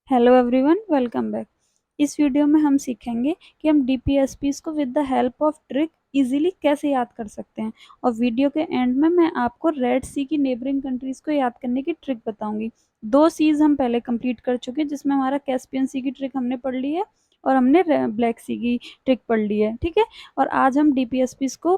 Hello everyone, welcome back. इस video में हम सीखेंगे कि हम डीपीएसपीस को with the help of trick easily कैसे याद कर सकते हैं। और वीडियो के एंड में मैं आपको रेड सी की नेबरिंग कंट्रीज को याद करने की ट्रिक बताऊंगी। 2 सीज हम पहले कंप्लीट कर चुके हैं, जिसमें हमारा कैस्पियन सी की ट्रिक हमने पढ़ ली है और हमने ब्लैक सी की ट्रिक पढ़ ली है, ठीक है। और आज हम डीपीएसपीस को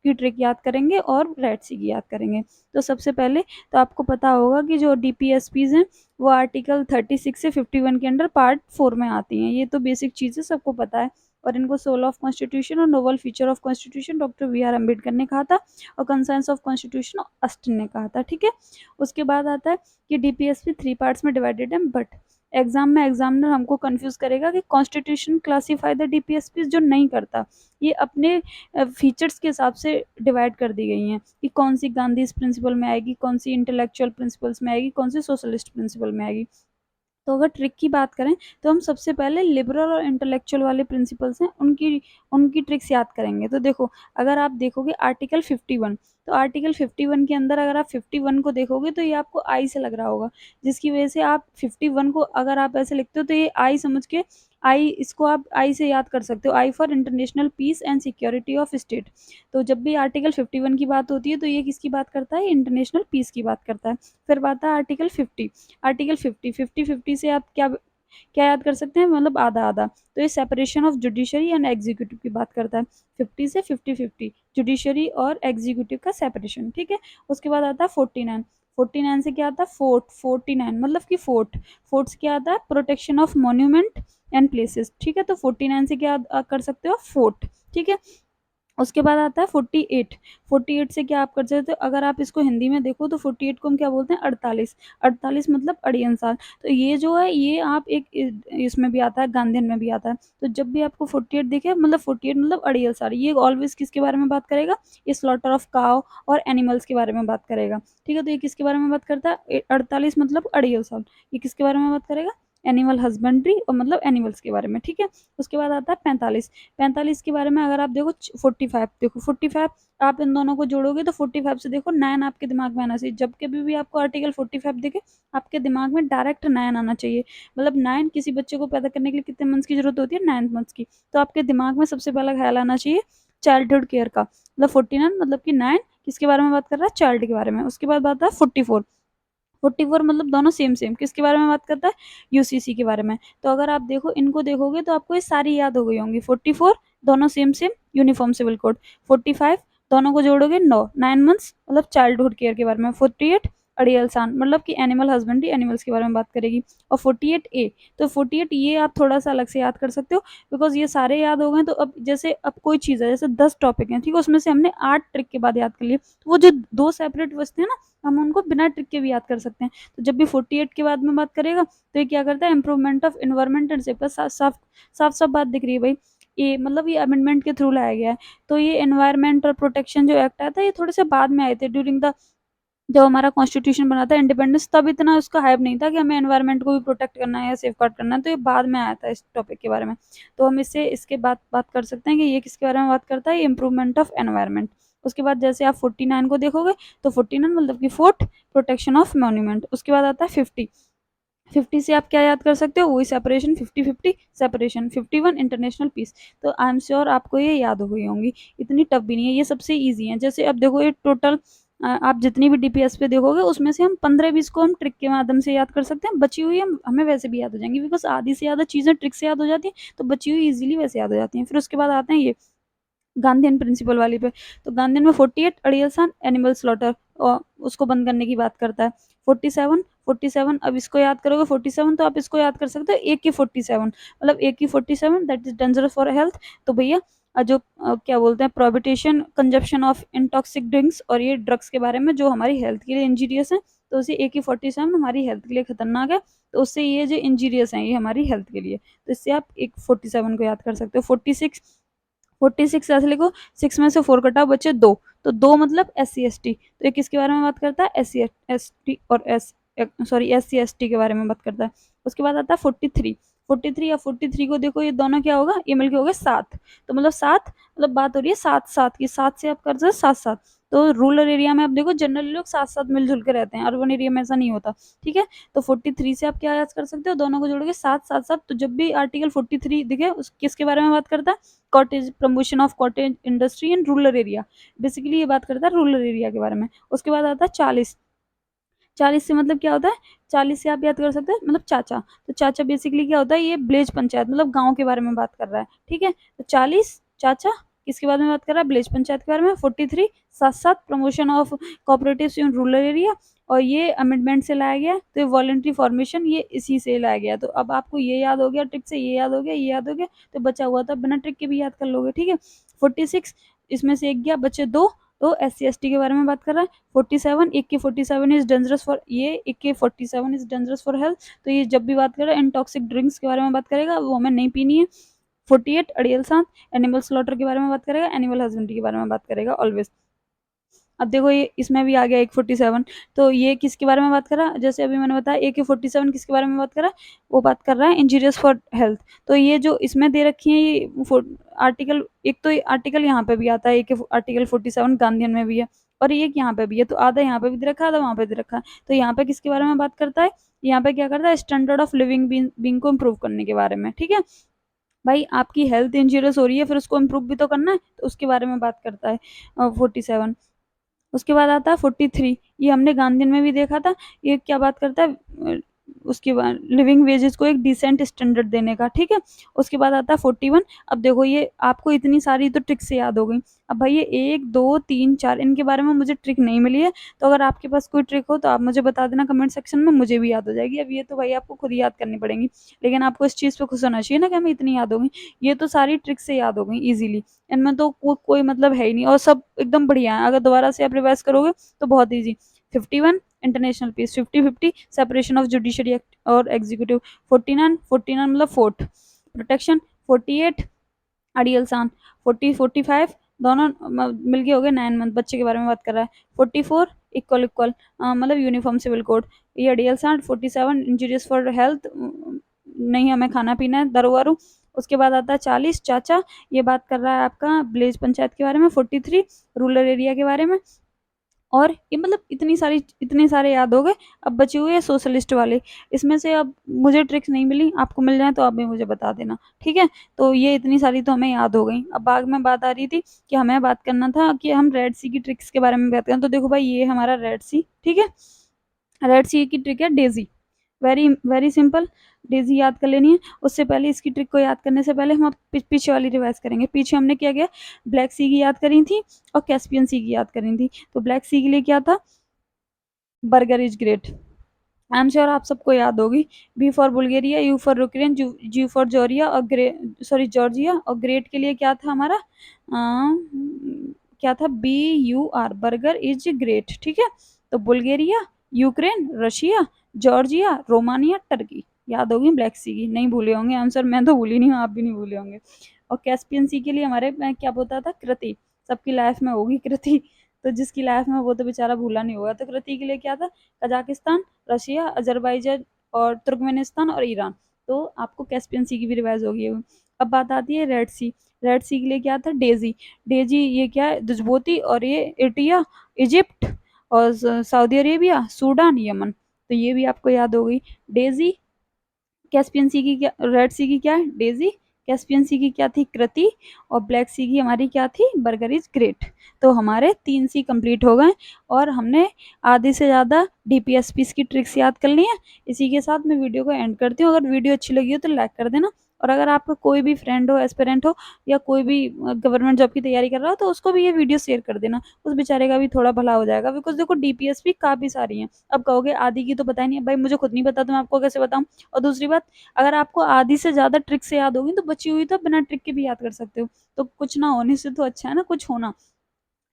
की ट्रिक याद करेंगे और रेड सी की याद करेंगे। तो सबसे पहले तो आपको पता होगा कि जो डीपीएसपीज हैं वो आर्टिकल 36 से 51 के अंडर पार्ट 4 में आती हैं। ये तो बेसिक चीज़ें सबको पता है। और इनको सोल ऑफ कॉन्स्टिट्यूशन और novel feature of constitution doctor B R Ambedkar ने कहा था और कंसाइंस ऑफ कॉन्स्टिट्यूशन अस्टिन ने कहा था, ठीक है। उसके बाद आता है कि डीपीएसपी 3 पार्ट्स में डिवाइडेड है, बट एग्जाम में एग्जामिनर हमको कंफ्यूज करेगा कि कॉन्स्टिट्यूशन क्लासीफाई द डीपीएसपी जो नहीं करता। ये अपने फीचर्स के हिसाब से डिवाइड कर दी गई हैं कि कौन सी गांधी प्रिंसिपल में आएगी, कौन सी इंटेलेक्चुअल प्रिंसिपल्स में आएगी, कौन सी सोशलिस्ट प्रिंसिपल में आएगी। तो अगर ट्रिक की बात करें तो हम सबसे पहले लिबरल और इंटेलेक्चुअल वाले प्रिंसिपल्स हैं उनकी उनकी ट्रिक्स याद करेंगे। तो देखो, अगर आप देखोगे आर्टिकल 51, तो आर्टिकल 51 के अंदर अगर आप 51 को देखोगे तो ये आपको आई से लग रहा होगा, जिसकी वजह से आप 51 को अगर आप ऐसे लिखते हो तो ये आई समझ के आई, इसको आप आई से याद कर सकते हो, I for international peace and security of state. तो जब भी आर्टिकल 51 की बात होती है तो ये किसकी बात करता है? इंटरनेशनल पीस की बात करता है। फिर बात है आर्टिकल 50। आर्टिकल 50 से आप क्या क्या याद कर सकते हैं? मतलब आधा आधा। तो ये separation of judiciary and executive की बात करता है। 50 से 50-50 जुडिशरी और एग्जीक्यूटिव का सेपरेशन, ठीक है। उसके बाद आता है 49। 49 से क्या आता है? फोर्ट। 49 मतलब कि फोर्ट। फोर्ट से क्या आता है? Protection of monument and places, ठीक है। तो 49 से क्या कर सकते हो? फोर्ट, ठीक है। उसके बाद आता है 48। 48 से क्या आप कर सकते हो? अगर आप इसको हिंदी में देखो तो 48 को हम क्या बोलते हैं? 48। 48 मतलब अड़ियन साल। तो ये जो है ये आप एक इसमें भी आता है, गांधीन में भी आता है। तो जब भी आपको 48 दिखे मतलब 48 मतलब अड़ियल साल, ये ऑलवेज किसके बारे में बात करेगा? ये स्लॉटर ऑफ काव और एनिमल्स के बारे में बात करेगा, ठीक है। तो ये किसके बारे में बात करता है? 48 मतलब अड़ियल साल, ये किसके बारे में बात करेगा? एनिमल हस्बेंड्री और मतलब एनिमल्स के बारे में, ठीक है। उसके बाद आता है 45। 45 के बारे में अगर आप देखो 45, देखो 45 आप इन दोनों को जोड़ोगे तो 45 से देखो 9 आपके दिमाग में आना चाहिए। जब कभी भी आपको आर्टिकल 45 दिखे आपके दिमाग में डायरेक्ट 9 आना चाहिए। मतलब 9 किसी बच्चे को पैदा करने के लिए कितने मंथ्स की जरूरत होती है? 9 मंथ्स की। तो आपके दिमाग में सबसे पहला ख्याल आना चाहिए चाइल्डहुड केयर का। मतलब 49 मतलब कि 9 किसके बारे में बात कर रहा है? चाइल्ड के बारे में। उसके बाद बात है 44। 44 मतलब दोनों सेम सेम, किसके बारे में बात करता है? यूसीसी के बारे में। तो अगर आप देखो इनको देखोगे तो आपको ये सारी याद हो गई होंगी। 44 दोनों same same, uniform civil code. 45 दोनों को जोड़ोगे 9 मंथ्स मतलब चाइल्डहुड केयर के बारे में। 48 अड़ियल सान मतलब कि एनिमल हस्बेंड्री, एनिमल्स के बारे में बात करेगी। और 48 ए, तो 48 ये आप थोड़ा सा अलग से याद कर सकते हो बिकॉज ये सारे याद हो गए। तो अब जैसे अब कोई चीज़ है, जैसे 10 टॉपिक हैं, ठीक है, उसमें से हमने 8 ट्रिक के बाद याद कर लिए, तो वो जो दो सेपरेट बचते हैं ना, हम उनको बिना ट्रिक के भी याद कर सकते हैं। तो जब भी 48 के बाद में बात करेगा तो ये क्या करता है? Improvement of environment and safety. साफ साफ साफ साफ बात दिख रही है भाई, ये मतलब ये अमेंडमेंट के थ्रू लाया गया है। तो ये एनवायरमेंट और प्रोटेक्शन जो एक्ट आया था ये थोड़े से बाद में आए थे, ड्यूरिंग द जब हमारा कॉन्स्टिट्यूशन बना था इंडिपेंडेंस, तब इतना उसका हाइप नहीं था कि हमें एनवायरनमेंट को भी प्रोटेक्ट करना है या सेफ गार्ड करना है। तो ये बाद में आया था इस टॉपिक के बारे में। तो हम इससे इसके बात कर सकते हैं कि ये किसके बारे में बात करता है? Improvement of environment. उसके बाद जैसे आप 49 को देखोगे तो 49 मतलब कि फोर्थ, प्रोटेक्शन ऑफ मॉन्यूमेंट। उसके बाद आता है 50। 50 से आप क्या याद कर सकते हो? वही सेपरेशन, 50-50 सेपरेशन। 51 international piece. तो आई एम श्योर आपको ये याद हो गई होंगी, इतनी टफ भी नहीं है, ये सबसे ईजी है। जैसे अब देखो ये टोटल आप जितनी भी डीपीएस पे देखोगे उसमें से हम 15-20 को हम ट्रिक के माध्यम से याद कर सकते हैं, बची हुई हम हमें वैसे भी याद हो जाएंगी बिकॉज आधी से ज़्यादा चीज़ें ट्रिक से याद हो जाती हैं, तो बची हुई इजीली वैसे याद हो जाती हैं। फिर उसके बाद आते हैं ये गांधीन प्रिंसिपल वाली पे। तो गांधीन में 48 अड़ियल सान एनिमल स्लॉटर और उसको बंद करने की बात करता है। 47 अब इसको याद करोगे 47 तो आप इसको याद कर सकते हो AK-47 मतलब AK-47 that is dangerous for health. तो भैया जो क्या बोलते हैं, प्रोहिबिशन कंजप्शन ऑफ इंटॉक्सिक ड्रिंक्स और ये ड्रग्स के बारे में जो हमारी हेल्थ के लिए इंजीरियस है, तो उसे AK-47 हमारी हेल्थ के लिए खतरनाक है। तो उससे ये जो इंजीरियस है ये हमारी हेल्थ के लिए, तो इससे आप एक 47 को याद कर सकते हो। 46, 46 ऐसे लिखो, 6 में से 4 कटा बचे 2, तो 2 मतलब SC ST। तो ये किसके बारे में बात करता है? SC ST और एस सॉरी SC ST के बारे में बात करता है। उसके बाद आता है 43। 43 या 43 को देखो, ये दोनों क्या होगा, ये मिलके हो गए 7। तो मतलब 7, मतलब बात हो रही है 7 7 की, 7 से आप कर सकते 7 7। तो रूरल एरिया में आप देखो जनरली लोग 7 7 मिलजुल के रहते हैं, अर्बन एरिया में ऐसा नहीं होता। ठीक है, तो 43 से आप क्या याद कर सकते हो, दोनों को जोड़ के 7 7 7। तो जब भी आर्टिकल 43 दिखे, उस किसके बारे में बात करता है, cottage, promotion of cottage industry in rural area, basically ये बात करता है रूरल एरिया के बारे में। उसके बाद आता है 40। 40 से मतलब क्या होता है, 40 से आप याद कर सकते हैं मतलब चाचा। तो चाचा बेसिकली क्या होता है, ये विलेज पंचायत मतलब गांव के बारे में बात कर रहा है। ठीक है, तो 40 चाचा किसके बारे में बात कर रहा है, विलेज पंचायत के बारे में। 43 साथ साथ promotion of cooperatives in rural area, और ये अमेंडमेंट से लाया गया। तो ये वॉलंटरी फॉर्मेशन ये इसी से लाया गया। तो अब आपको ये याद हो गया ट्रिक से, ये याद हो गया, ये याद हो गया, तो बचा हुआ था बिना ट्रिक के भी याद कर लोगे। ठीक है, 46 इसमें से एक गया, बचे दो। तो SC ST के बारे में बात कर रहा है। 47 AK-47 इज डेंजरस फॉर, ये AK-47 is dangerous for health. तो ये जब भी बात कर रहा है इनटॉक्सिक ड्रिंक्स के बारे में बात करेगा, वो हमें नहीं पीनी है। 48 अड़ियल सांप एनिमल स्लॉटर के बारे में बात करेगा, एनिमल हस्बेंड्री के बारे में बात करेगा ऑलवेज। अब देखो ये इसमें भी आ गया AK-47। तो ये किसके बारे में बात कर रहा है, जैसे अभी मैंने बताया AK-47 किसके बारे में बात कर रहा है, वो बात कर रहा है इंजीरियस फॉर हेल्थ। तो ये जो इसमें दे रखी है ये आर्टिकल, एक तो आर्टिकल यहाँ पे भी आता है, AK आर्टिकल 47 गांधीयन में भी है, और ये यहाँ पे भी है। तो आधा यहाँ पे भी दे रखा है, आधा वहाँ पे दे रखा है। तो यहाँ पे किसके बारे में बात करता है, यहाँ पे क्या करता है, स्टैंडर्ड ऑफ लिविंग बीइंग को इम्प्रूव करने के बारे में। ठीक है भाई, आपकी हेल्थ इंजीरियस हो रही है, फिर उसको इम्प्रूव भी तो करना है, तो उसके बारे में बात करता है 47। उसके बाद आता है 43, ये हमने गांधीन में भी देखा था। ये क्या बात करता है, उसके बाद लिविंग वेजेस को एक डिसेंट स्टैंडर्ड देने का। ठीक है, उसके बाद आता है 41। अब देखो ये आपको इतनी सारी तो ट्रिक से याद हो गई। अब भाई ये 1 2 3 4 इनके बारे में मुझे ट्रिक नहीं मिली है। तो अगर आपके पास कोई ट्रिक हो तो आप मुझे बता देना कमेंट सेक्शन में, मुझे भी याद हो जाएगी। अब ये तो भाई आपको खुद ही याद करनी पड़ेंगी, लेकिन आपको इस चीज़ पे खुश होना चाहिए ना कि हमें इतनी याद हो गई। ये तो सारी ट्रिक से याद हो गई इजीली, इनमें तो कोई मतलब है ही नहीं, और सब एकदम बढ़िया है। अगर दोबारा से आप रिवाइज करोगे तो बहुत easy. 51 international peace, 50-50 separation of judiciary और एग्जीक्यूटिव, 49 मतलब फोर्थ प्रोटेक्शन, 48 अड़ियल सान, 40-45 दोनों मिलके हो गए 9 मंथ, बच्चे के बारे में बात कर रहा है। 44 इक्वल इक्वल मतलब यूनिफॉर्म सिविल कोड, ये अड़ियल सान। 47 इंजीरियस फॉर हेल्थ, नहीं हमें खाना पीना है दारू वारू। उसके बाद आता है 40 चाचा, ये बात कर रहा है आपका विलेज पंचायत के बारे में। 43 रूरल एरिया के बारे में। और ये मतलब इतनी सारे याद हो गए। अब बचे हुए सोशलिस्ट वाले, इसमें से अब मुझे ट्रिक्स नहीं मिली, आपको मिल जाए तो आप भी मुझे बता देना। ठीक है, तो ये इतनी सारी तो हमें याद हो गई। अब बाद में बात आ रही थी कि हमें बात करना था कि हम रेड सी की ट्रिक्स के बारे में बात करें। तो देखो भाई ये हमारा रेड सी। ठीक है, रेड सी की ट्रिक है Daisy, very very simple. Daisy याद कर लेनी है। उससे पहले इसकी ट्रिक को याद करने से पहले हम पीछे वाली रिवाइज करेंगे। पीछे हमने क्या किया, ब्लैक सी की याद करी थी और कैस्पियन सी की याद करी थी। तो ब्लैक सी के लिए क्या था, burger is great, I am sure आप सबको याद होगी। B for Bulgaria, U for Ukraine, G for Georgia और जॉर्जिया, और ग्रेट के लिए क्या था हमारा, क्या था, BUR, बर्गर इज ग्रेट। ठीक है, तो Bulgaria, Ukraine, Russia, Georgia, Romania, Turkey, याद होगी ब्लैक सी की, नहीं भूले होंगे आंसर, मैं तो भूली नहीं हूँ, आप भी नहीं भूले होंगे। और कैस्पियन सी के लिए हमारे मैं क्या बोलता था, कृति, सबकी लाइफ में होगी कृति, तो जिसकी लाइफ में वो तो बेचारा भूला नहीं होगा। तो कृति के लिए क्या था, कजाकिस्तान, रशिया, अजरबैजान और तुर्कमेनिस्तान और ईरान। तो आपको कैस्पियन सी की भी रिवाइज होगी। अब बात आती है रेड सी। रेड सी के लिए क्या था, डेजी। डेजी ये क्या है, दुजबोती, और ये एटिया, इजिप्ट और सऊदी अरेबिया, सूडान, यमन। तो ये भी आपको याद हो गई। डेजी, कैस्पियन सी की क्या, रेड सी की क्या है, डेजी, कैस्पियन सी की क्या थी, कृति, और ब्लैक सी की हमारी क्या थी, बर्गर इज ग्रेट। तो हमारे 3 सी कंप्लीट हो गए, और हमने आधे से ज़्यादा DPSP की ट्रिक्स याद कर ली है। इसी के साथ मैं वीडियो को एंड करती हूँ। अगर वीडियो अच्छी लगी हो तो लाइक कर देना, और अगर आपका कोई भी फ्रेंड हो, एस्पिरेंट हो, या कोई भी गवर्नमेंट जॉब की तैयारी कर रहा हो, तो उसको भी ये वीडियो शेयर कर देना, उस बेचारे का भी थोड़ा भला हो जाएगा। बिकॉज देखो DPSP काफ़ी सारी हैं। अब कहोगे आदि की तो पता ही नहीं है, भाई मुझे खुद नहीं पता तो मैं आपको कैसे बताऊँ। और दूसरी बात, अगर आपको आधी से ज्यादा ट्रिक से याद होगी तो बची हुई तो बिना ट्रिक के भी याद कर सकते हो। तो कुछ ना होने से तो अच्छा है ना कुछ होना।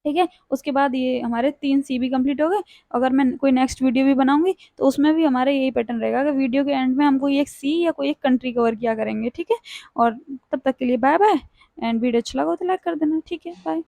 ठीक है, उसके बाद ये हमारे 3 सी भी कंप्लीट हो गए। अगर मैं कोई नेक्स्ट वीडियो भी बनाऊंगी तो उसमें भी हमारा यही पैटर्न रहेगा कि वीडियो के एंड में हम कोई एक सी या कोई एक कंट्री कवर किया करेंगे। ठीक है, और तब तक के लिए बाय बाय। एंड वीडियो अच्छा लगा तो लाइक कर देना। ठीक है, बाय।